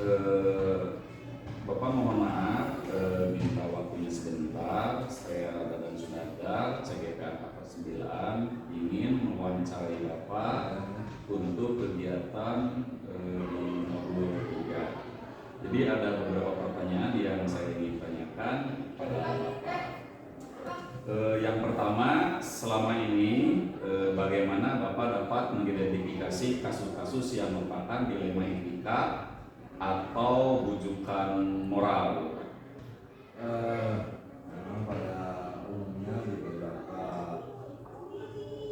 Eh, Bapak mohon maaf, minta waktunya sebentar. Saya Dadan Sunarda, CGP Angkatan 9, ingin mewawancarai Bapak untuk kegiatan di modul 3. Jadi ada beberapa pertanyaan yang saya ingin tanyakan pada Bapak. Yang pertama, selama ini bagaimana Bapak dapat mengidentifikasi kasus-kasus yang merupakan dilema etika atau bujukan moral? Memang pada umumnya di beberapa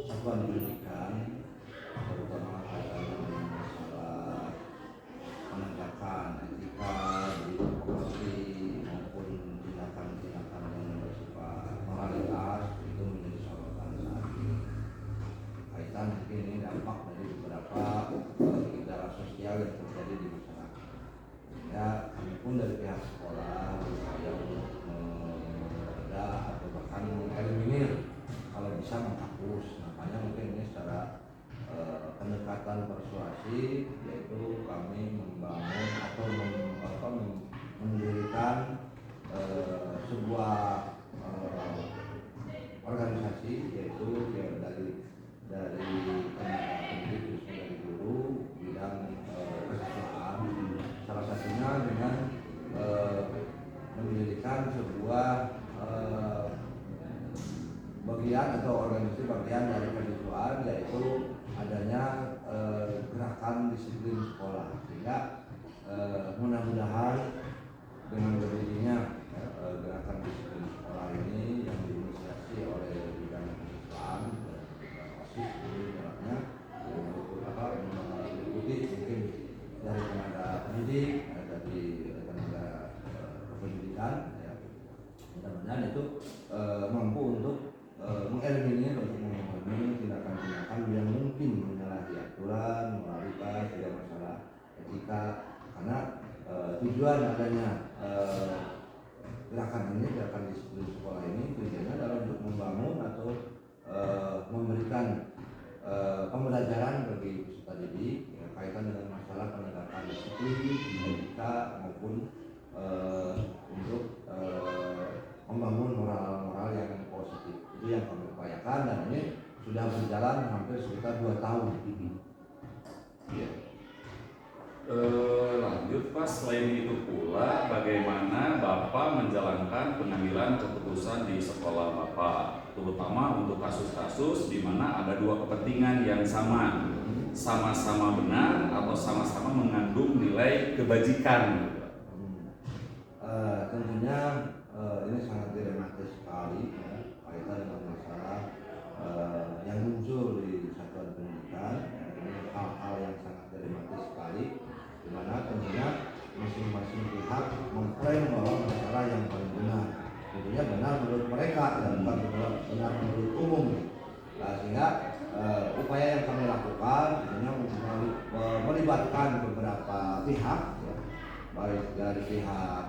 satuan pendidikan, terutama kaitan dengan masalah penegakan etika di korupsi maupun tindakan-tindakan yang bersifat moralitas itu menjadi sorotan saat ini. Kaitan mungkin ini dampak dari beberapa gejala sosial yang terjadi di masyarakat. Ya, kami pun dari pihak sekolah berupaya untuk meredam atau bahkan mengeliminir, kalau bisa menghapus. Makanya mungkin ini secara pendekatan persuasi, yaitu kami membangun atau mendirikan sebuah organisasi, yaitu dari tenaga pendidik, khususnya dari guru bidang kesiswaan. Salah satunya dengan mendirikan sebuah bagian atau organisasi bagian dari kesiswaan, yaitu adanya gerakan disiplin sekolah, sehingga mudah-mudahan dengan berdirinya gerakan disiplin sekolah ini yang diinisiasi oleh bidang kesiswaan dan OSIS ini jalannya mengikuti mungkin dari tenaga pendidik, dari tenaga pendidikan, ya. Mudah-mudahan itu mampu untuk mengeliminir, untuk mengurangi tindakan-tindakan yang mungkin menyalahi aturan, moralitas, tidak masalah etika. Karena tujuan adanya gerakan ini, gerakan disiplin sekolah ini, tujuannya adalah untuk membangun atau memberikan pembelajaran bagi peserta didik, ya, kaitan dengan masalah penegakan disiplin, etika maupun untuk membangun moral-moral yang positif. Itu yang kami upayakan, dan ini sudah berjalan hampir sekitar 2 tahun. Ya. Lanjut Pak, selain itu pula bagaimana Bapak menjalankan pengambilan keputusan di sekolah Bapak, terutama untuk kasus-kasus di mana ada dua kepentingan yang sama-sama benar atau sama-sama mengandung nilai kebajikan? Tentunya ini sangat dilematis sekali, ya, kaitan dengan masalah yang muncul di satuan pendidikan. Ini hal-hal yang sangat dilematis sekali, di mana tentunya masing-masing pihak mengklaim bahwa masalah yang paling benar, tentunya benar menurut mereka dan bukan benar menurut umum. Nah, sehingga upaya yang kami lakukan tentunya melibatkan beberapa pihak, ya, baik dari pihak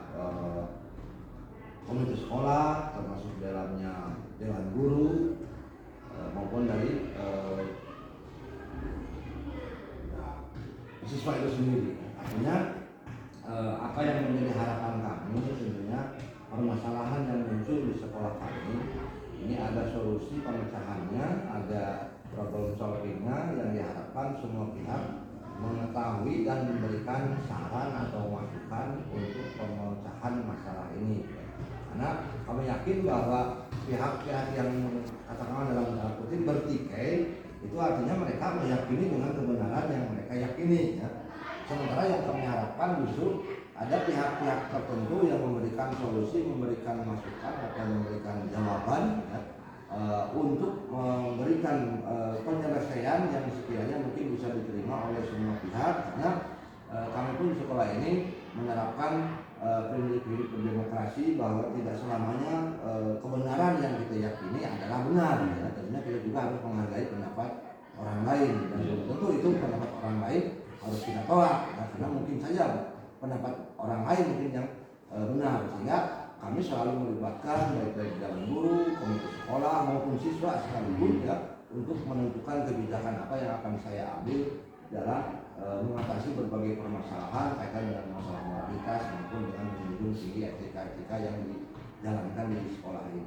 komite sekolah, termasuk dalamnya dewan guru, maupun dari siswa itu sendiri. Artinya apa yang menjadi harapan kami tentunya permasalahan yang muncul di sekolah kami ini ada solusi pemecahannya, ada problem solvingnya, yang diharapkan semua pihak mengetahui dan memberikan saran atau masukan untuk pemecahan masalah ini. Karena kami yakin bahwa pihak-pihak yang katakanlah dalam tanda kutip bertikai, itu artinya mereka meyakini dengan kebenaran yang mereka yakini, ya. Sementara yang kami harapkan justru ada pihak-pihak tertentu yang memberikan solusi, memberikan masukan atau memberikan jawaban, ya, untuk memberikan penyelesaian yang sekiranya mungkin bisa diterima oleh semua pihak. Karena kami pun di sekolah ini menerapkan prinsip berdemokrasi bahwa tidak selamanya kebenaran yang kita yakini adalah benar, ya. Tentunya kita juga harus menghargai pendapat orang lain, dan tentu itu pendapat orang lain harus kita tolak, ya, karena mungkin saja pendapat orang lain mungkin yang benar. Sehingga kami selalu melibatkan baik dari dalam guru, komite sekolah maupun siswa sekalipun, ya, untuk menentukan kebijakan apa yang akan saya ambil dalam mengatasi berbagai permasalahan kaitan dengan masalah moralitas maupun dengan menjunjung tinggi etika-etika yang dijalankan di sekolah ini.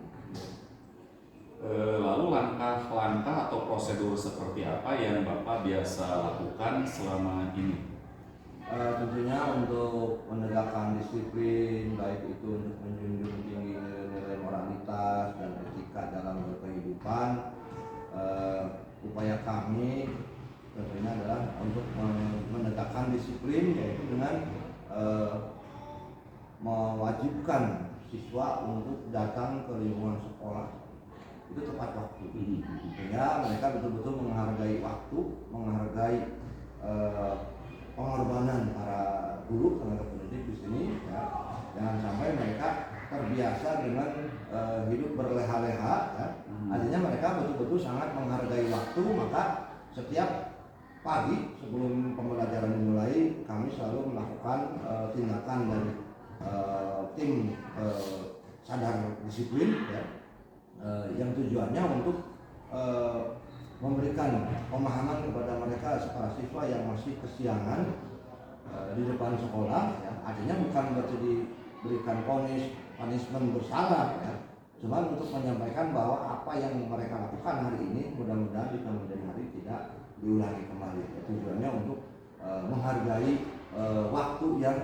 Lalu langkah-langkah atau prosedur seperti apa yang Bapak biasa lakukan selama ini? Tentunya untuk menegakkan disiplin, baik itu untuk menjunjung tinggi nilai-nilai moralitas dan etika dalam berkehidupan, upaya kami tentunya adalah untuk menegakkan disiplin, yaitu dengan mewajibkan siswa untuk datang ke lingkungan sekolah itu tepat waktu, sehingga mereka betul-betul menghargai waktu, menghargai pengorbanan para guru tenaga pendidik di sini, ya. Jangan sampai mereka terbiasa dengan hidup berleha-leha, ya. Artinya mereka betul-betul sangat menghargai waktu, maka setiap pagi sebelum pembelajaran dimulai kami selalu melakukan tindakan dari tim sadar disiplin, ya. Yang tujuannya untuk memberikan pemahaman kepada mereka para siswa yang masih kesiangan di depan sekolah, ya. Artinya bukan berarti diberikan punishment bersalah, ya. Cuma untuk menyampaikan bahwa apa yang mereka lakukan hari ini mudah-mudahan di kemudian hari tidak diulangi kembali. Tujuannya untuk menghargai waktu yang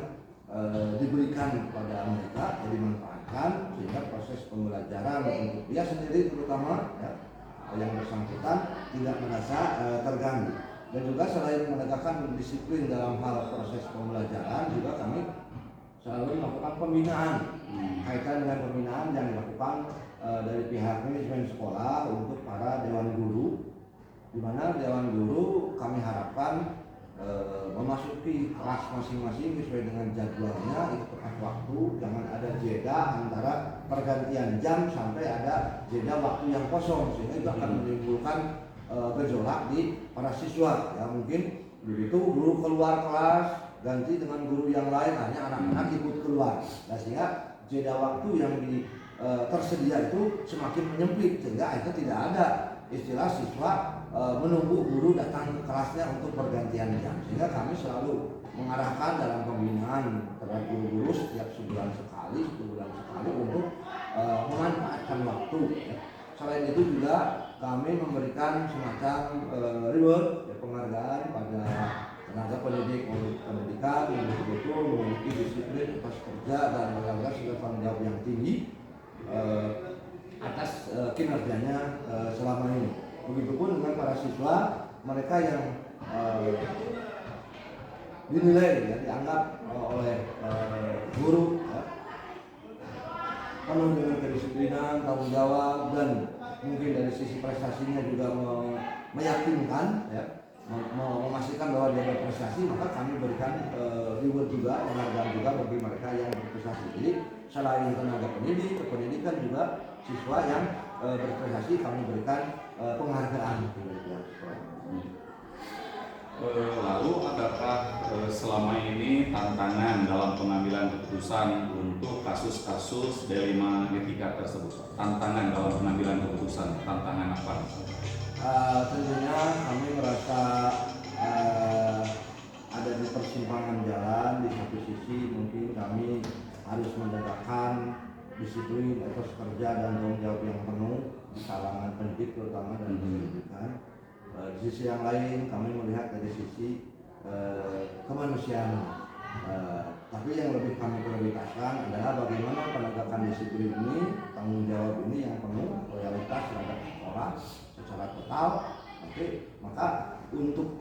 diberikan kepada mereka, dimanfaatkan sehingga proses pembelajaran untuk dia sendiri terutama, ya, yang bersangkutan tidak merasa terganggu. Dan juga selain menegakkan disiplin dalam hal proses pembelajaran, juga kami selalu melakukan pembinaan kaitan dengan pembinaan yang dilakukan dari pihak manajemen sekolah untuk para dewan guru, di mana dewan guru kami harapkan memasuki kelas masing-masing sesuai dengan jadwalnya, itu tepat waktu, jangan ada jeda antara pergantian jam sampai ada jeda waktu yang kosong, sehingga itu akan menimbulkan gejolak di para siswa, ya. Mungkin begitu guru keluar kelas ganti dengan guru yang lain, hanya anak-anak ikut keluar, nah, sehingga jeda waktu yang tersedia itu semakin menyempit, sehingga itu tidak ada istilah siswa menunggu guru datang ke kelasnya untuk pergantian jam. Sehingga kami selalu mengarahkan dalam pembinaan terhadap guru-guru setiap sebulan sekali untuk memanfaatkan waktu, ya. Selain itu juga kami memberikan semacam reward, ya, penghargaan pada tenaga pendidik pendidikan yang betul-betul memiliki disiplin atas kerja dan benar-benar sudah tanggung jawab yang tinggi atas kinerjanya selama ini. Begitupun dengan para siswa, mereka yang dinilai, ya, dianggap oleh guru, ya, penuh dengan kedisiplinan, tanggung jawab, dan mungkin dari sisi prestasinya juga meyakinkan, ya, memastikan bahwa dia berprestasi, maka kami berikan reward juga, penghargaan juga bagi mereka yang berprestasi. Jadi selain tenaga pendidik, pendidikan juga siswa yang berprestasi kami berikan penghargaan dari pihak sekolah. Lalu adakah selama ini tantangan dalam pengambilan keputusan untuk kasus-kasus dilema etika tersebut? Tantangan dalam pengambilan keputusan, tantangan apa? Tentunya kami merasa ada di persimpangan jalan. Di satu sisi mungkin kami harus menegakkan disiplin, etos kerja dan tanggung jawab yang penuh di kalangan pendidik terutama dan pendidikan. Di sisi yang lain kami melihat dari sisi kemanusiaan. Tapi yang lebih kami prioritaskan adalah bagaimana penegakan disiplin ini, tanggung jawab ini yang penuh, loyalitas terhadap sekolah secara total. Maka untuk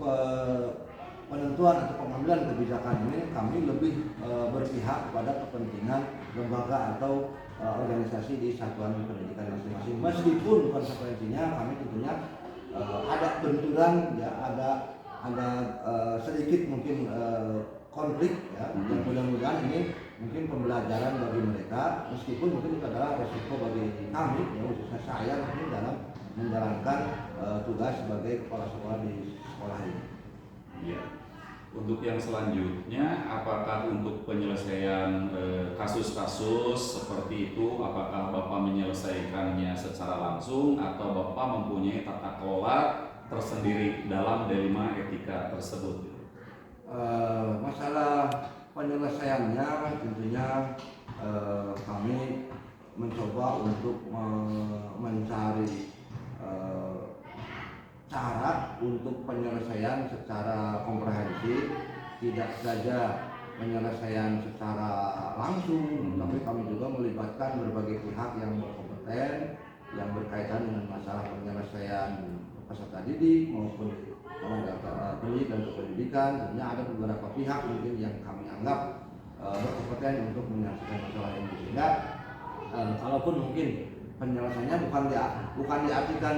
penentuan atau pengambilan kebijakan ini kami lebih berpihak pada kepentingan lembaga atau organisasi di satuan pendidikan masing-masing. Meskipun konsekuensinya kami tentunya ada benturan, ya, ada sedikit mungkin konflik, ya, dan mudah-mudahan ini mungkin pembelajaran bagi mereka, meskipun mungkin itu adalah resiko bagi kami, ya, khususnya saya mungkin dalam menjalankan tugas sebagai kepala sekolah di sekolah ini. Ya. Untuk yang selanjutnya, apakah untuk penyelesaian kasus-kasus seperti itu, apakah Bapak menyelesaikannya secara langsung atau Bapak mempunyai tata kelola tersendiri dalam delima etika tersebut? Masalah penyelesaiannya tentunya kami mencoba untuk mencari cara untuk penyelesaian secara komprehensif, tidak saja penyelesaian secara langsung, tapi kami juga melibatkan berbagai pihak yang berkompeten yang berkaitan dengan masalah penyelesaian peserta didik maupun tenaga pendidik dan kependidikan. Tentunya ada beberapa pihak mungkin yang kami anggap berkompeten untuk menyelesaikan masalah ini, sehingga kalaupun mungkin penyelesaiannya bukan diartikan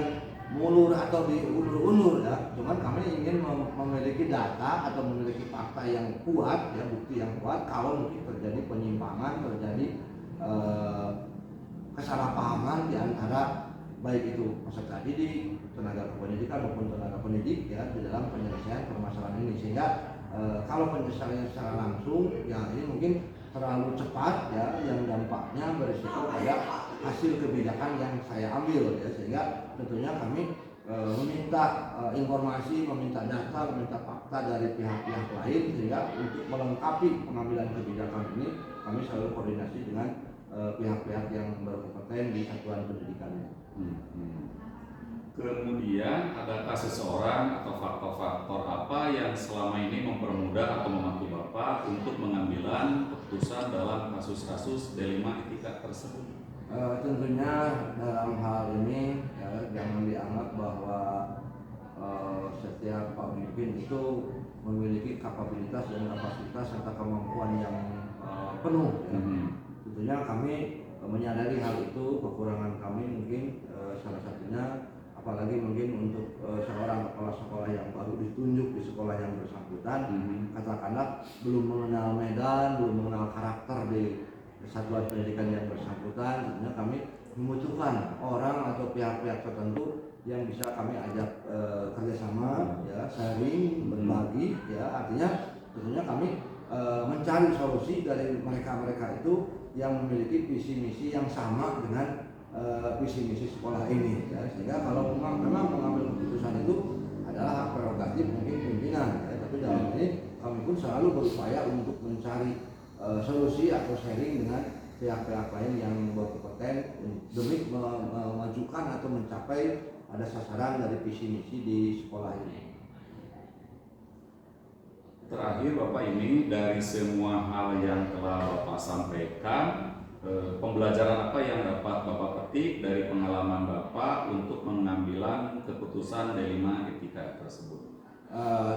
mulur atau diundur-undur ya, cuman kami ingin memiliki data atau memiliki fakta yang kuat ya, bukti yang kuat kalau mungkin terjadi penyimpangan, terjadi kesalahpahaman di antara baik itu peserta didik, tenaga kependidikan maupun tenaga pendidik ya di dalam penyelesaian permasalahan ini. Sehingga kalau penyelesaiannya secara langsung ya ini mungkin terlalu cepat ya, yang dampaknya berisiko pada hasil kebijakan yang saya ambil ya, sehingga tentunya kami meminta informasi, meminta data, meminta fakta dari pihak-pihak lain, sehingga untuk melengkapi pengambilan kebijakan ini kami selalu koordinasi dengan pihak-pihak yang berkompeten di satuan pendidikannya. Kemudian adakah seseorang atau faktor-faktor apa yang selama ini mempermudah atau membantu Bapak untuk mengambilan keputusan dalam kasus-kasus delima etika tersebut? Tentunya dalam hal ini ya, jangan dianggap bahwa setiap pemimpin itu memiliki kapabilitas dan kapasitas serta kemampuan yang penuh ya. Tentunya kami menyadari hal itu, kekurangan kami mungkin salah satunya, apalagi mungkin untuk seorang kepala sekolah yang baru ditunjuk di sekolah yang bersangkutan, katakanlah belum mengenal medan, belum mengenal karakter di satuan pendidikan yang bersangkutan. Tentunya kami membutuhkan orang atau pihak-pihak tertentu yang bisa kami ajak kerjasama ya, sharing, berbagi ya, artinya tentunya kami mencari solusi dari mereka-mereka itu yang memiliki visi misi yang sama dengan visi misi sekolah ini ya, sehingga kalau memang mengambil keputusan itu adalah hak prerogatif mungkin pimpinan ya, tapi dalam ini kami pun selalu berupaya untuk mencari solusi atau sharing dengan pihak-pihak lain yang berkompeten demi memajukan atau mencapai ada sasaran dari visi misi di sekolah ini. Terakhir Bapak, ini dari semua hal yang telah Bapak sampaikan, pembelajaran apa yang dapat Bapak petik dari pengalaman Bapak untuk pengambilan keputusan delima etika tersebut?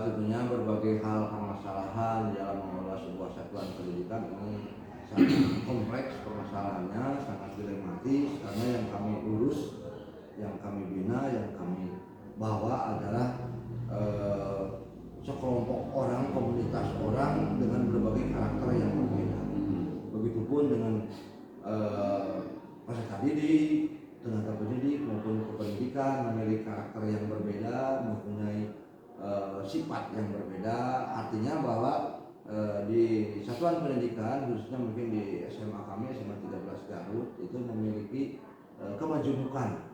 Tentunya berbagai hal permasalahan dalam mengelola sebuah satuan pendidikan ini sangat kompleks permasalahannya, sangat dilematis, karena yang kami urus, yang kami bina, yang kami bawa adalah sekelompok orang, komunitas orang dengan berbagai karakter yang berbeda. Begitupun dengan peserta didik, tenaga pendidik maupun kependidikan memiliki karakter yang berbeda, mempunyai sifat yang berbeda. Artinya bahwa di satuan pendidikan, khususnya mungkin di SMA kami, SMA 13 Garut, itu memiliki kemajemukan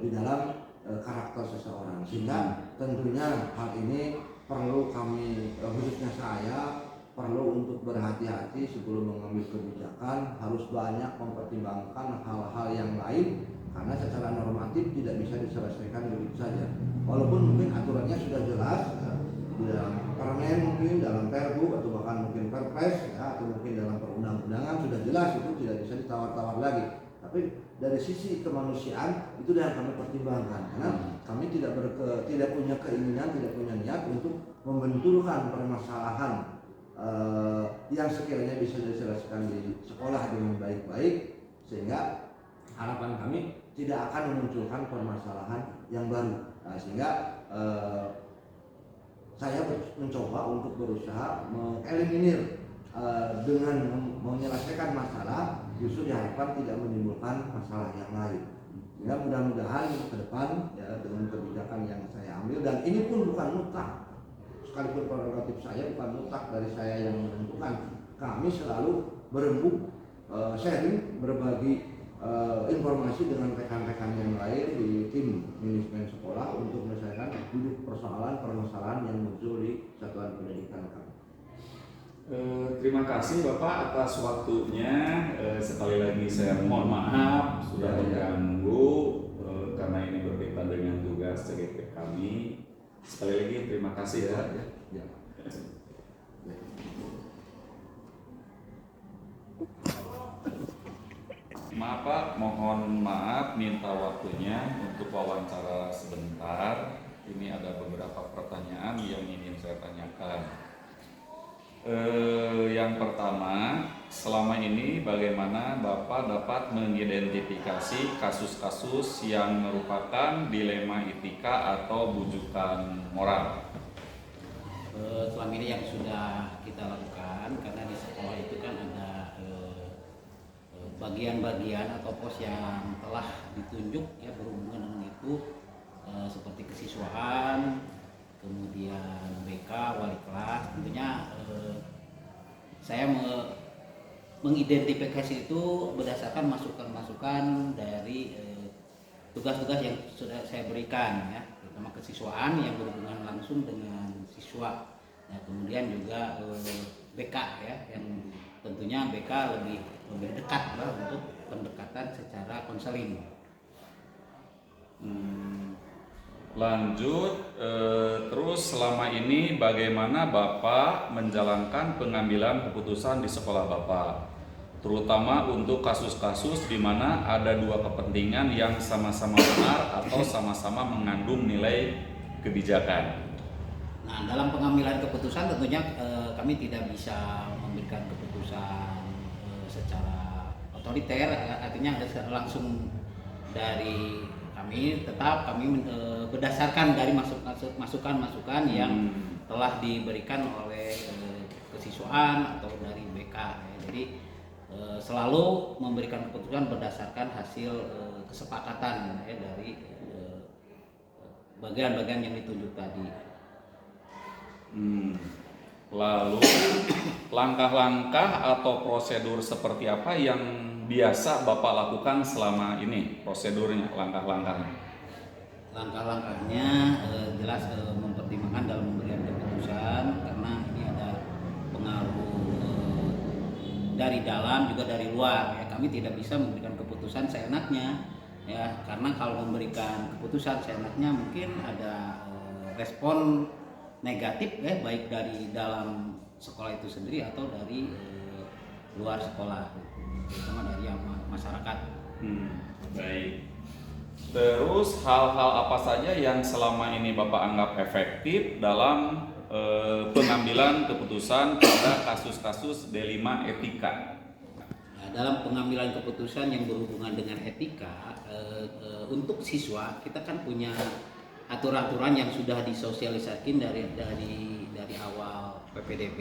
di dalam karakter seseorang, sehingga tentunya hal ini perlu kami, khususnya saya, perlu untuk berhati-hati sebelum mengambil kebijakan, harus banyak mempertimbangkan hal-hal yang lain, karena secara normatif tidak bisa diselesaikan begitu saja. Walaupun mungkin aturannya sudah jelas ya, di dalam permen, mungkin dalam perbu atau bahkan mungkin perpres ya, atau mungkin dalam perundang-undangan sudah jelas, itu tidak bisa ditawar-tawar lagi. Tapi dari sisi kemanusiaan itu yang kami pertimbangkan, karena kami tidak punya keinginan, tidak punya niat untuk membenturkan permasalahan yang sekiranya bisa diselesaikan di sekolah dengan baik-baik, sehingga harapan kami tidak akan memunculkan permasalahan yang baru. Nah, sehingga saya mencoba untuk berusaha mengeliminir dengan menyelesaikan masalah, justru diharapkan tidak menimbulkan masalah yang lain. Ya, mudah-mudahan ke depan ya, dengan kebijakan yang saya ambil, dan ini pun bukan mutlak, sekalipun prerogatif saya bukan mutlak dari saya yang menentukan, kami selalu berembuk sharing, berbagi informasi dengan rekan-rekan yang lain di tim manajemen sekolah untuk menyelesaikan duduk permasalahan yang muncul di satuan pendidikan kami. Terima kasih Bapak atas waktunya. Sekali lagi saya mohon maaf sudah mengganggu karena ini berkaitan dengan tugas CGP kami. Sekali lagi terima kasih ya. Ya. Maaf Pak, mohon maaf minta waktunya untuk wawancara sebentar. Ini ada beberapa pertanyaan yang ingin saya tanyakan. Yang pertama, selama ini bagaimana Bapak dapat mengidentifikasi kasus-kasus yang merupakan dilema etika atau bujukan moral? Selama ini yang sudah kita lakukan, karena di sekolah itu kan ada bagian-bagian atau pos yang telah ditunjuk ya berhubungan dengan itu, seperti kesiswaan, kemudian BK, wali kelas. Tentunya saya mengidentifikasi itu berdasarkan masukan-masukan dari tugas-tugas yang sudah saya berikan ya, terutama kesiswaan yang berhubungan langsung dengan siswa. Nah, kemudian juga BK ya, yang tentunya BK lebih dekat lah untuk pendekatan secara konseling. Lanjut, terus selama ini bagaimana Bapak menjalankan pengambilan keputusan di sekolah Bapak, terutama untuk kasus-kasus di mana ada dua kepentingan yang sama-sama benar atau sama-sama mengandung nilai kebijakan? Nah, dalam pengambilan keputusan tentunya kami tidak bisa memberikan keputusan secara otoriter, artinya langsung dari kami. Tetap kami berdasarkan dari masukan-masukan yang telah diberikan oleh kesiswaan atau dari BK ya. Jadi selalu memberikan keputusan berdasarkan hasil kesepakatan ya, dari bagian-bagian yang ditunjuk tadi. Lalu langkah-langkah atau prosedur seperti apa yang biasa Bapak lakukan selama ini? Prosedurnya, langkah-langkahnya? Langkah-langkahnya jelas mempertimbangkan dalam pemberian keputusan, karena ini ada pengaruh dari dalam juga dari luar ya. Kami tidak bisa memberikan keputusan seenaknya ya, karena kalau memberikan keputusan seenaknya mungkin ada respon negatif ya, baik dari dalam sekolah itu sendiri atau dari luar sekolah, terutama dari masyarakat. Baik. Terus hal-hal apa saja yang selama ini Bapak anggap efektif dalam pengambilan keputusan pada kasus-kasus dilema etika? Nah, dalam pengambilan keputusan yang berhubungan dengan etika, untuk siswa kita kan punya aturan-aturan yang sudah disosialisasikan dari awal PPDB.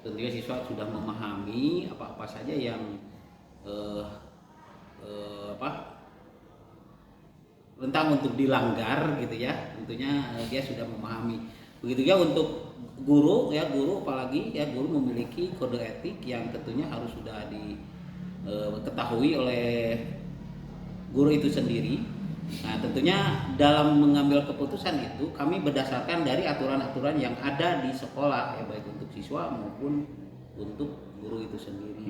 Tentunya siswa sudah memahami apa-apa saja yang rentang untuk dilanggar gitu ya. Tentunya dia sudah memahami. Begitu ya untuk guru ya, guru apalagi ya, guru memiliki kode etik yang tentunya harus sudah diketahui oleh guru itu sendiri. Nah, tentunya dalam mengambil keputusan itu kami berdasarkan dari aturan-aturan yang ada di sekolah ya, baik untuk siswa maupun untuk guru itu sendiri.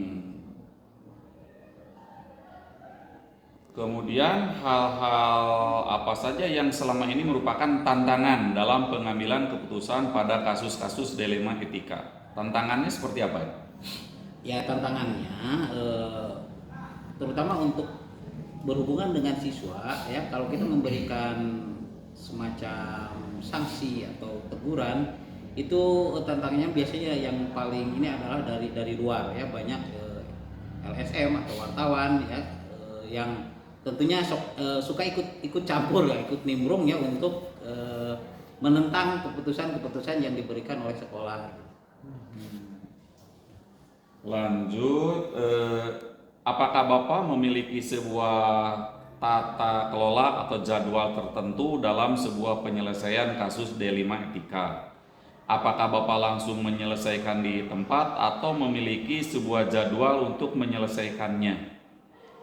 Kemudian hal-hal apa saja yang selama ini merupakan tantangan dalam pengambilan keputusan pada kasus-kasus dilema etika? Tantangannya seperti apa? Ya, tantangannya terutama untuk berhubungan dengan siswa ya, kalau kita memberikan semacam sanksi atau teguran itu tantangannya biasanya yang paling ini adalah dari luar ya, banyak LSM atau wartawan ya yang tentunya suka ikut campur ya, ikut nimbrung ya untuk menentang keputusan-keputusan yang diberikan oleh sekolah. Lanjut, apakah Bapak memiliki sebuah tata kelola atau jadwal tertentu dalam sebuah penyelesaian kasus dilema etika? Apakah Bapak langsung menyelesaikan di tempat atau memiliki sebuah jadwal untuk menyelesaikannya?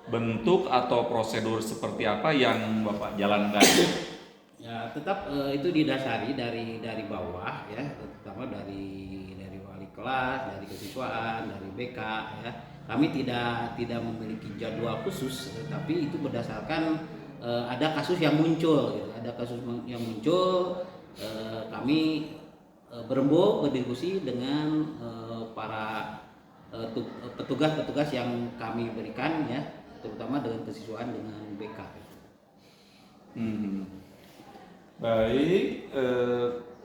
bentuk atau prosedur seperti apa yang Bapak jalankan? Ya, tetap itu didasari dari bawah ya, terutama dari wali kelas, dari kesiswaan, dari BK ya. Kami tidak memiliki jadwal khusus, tapi itu berdasarkan ada kasus yang muncul gitu. Ada kasus yang muncul, kami berembuk berdiskusi dengan para petugas-petugas yang kami berikan ya, terutama dengan kesiswaan dengan BK. Baik,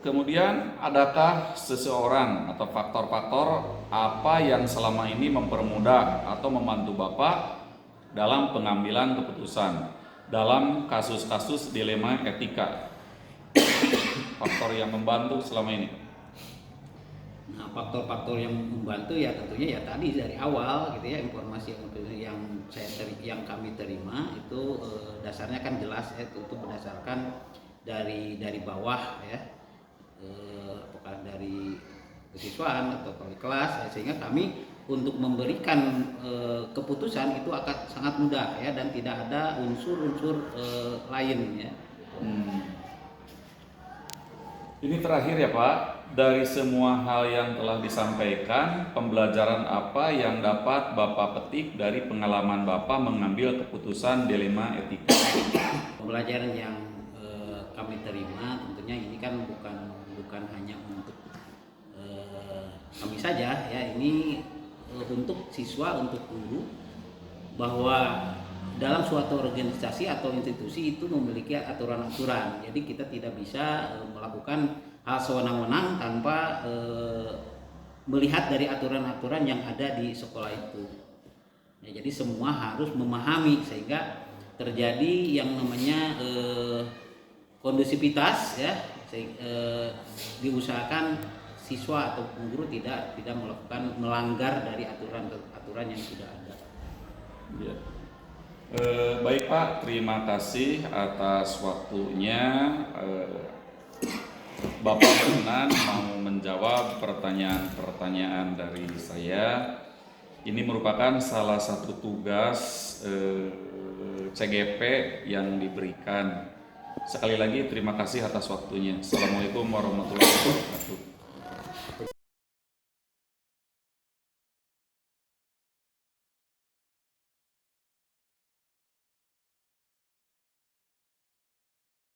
kemudian adakah seseorang atau faktor-faktor apa yang selama ini mempermudah atau membantu Bapak dalam pengambilan keputusan dalam kasus-kasus dilema etika? Faktor yang membantu selama ini? Nah, faktor-faktor yang membantu ya tentunya ya tadi dari awal gitu ya, informasi yang kami terima itu dasarnya kan jelas ya, itu berdasarkan dari bawah ya, apakah dari kesiswaan atau wali kelas ya, sehingga kami untuk memberikan keputusan itu akan sangat mudah ya, dan tidak ada unsur-unsur lain ya. Ini terakhir ya Pak, dari semua hal yang telah disampaikan, pembelajaran apa yang dapat Bapak petik dari pengalaman Bapak mengambil keputusan dilema etika? Pembelajaran yang kami terima tentunya ini kan bukan hanya untuk kami saja ya, ini untuk siswa, untuk guru, bahwa dalam suatu organisasi atau institusi itu memiliki aturan-aturan. Jadi kita tidak bisa melakukan hal sewenang-wenang tanpa melihat dari aturan-aturan yang ada di sekolah itu. Ya, jadi semua harus memahami sehingga terjadi yang namanya kondusivitas ya, diusahakan siswa atau guru tidak melakukan melanggar dari aturan yang sudah ada. Ya. Baik Pak, terima kasih atas waktunya. Bapak berkenan mau menjawab pertanyaan-pertanyaan dari saya. Ini merupakan salah satu tugas CGP yang diberikan. Sekali lagi terima kasih atas waktunya. Assalamualaikum warahmatullahi wabarakatuh.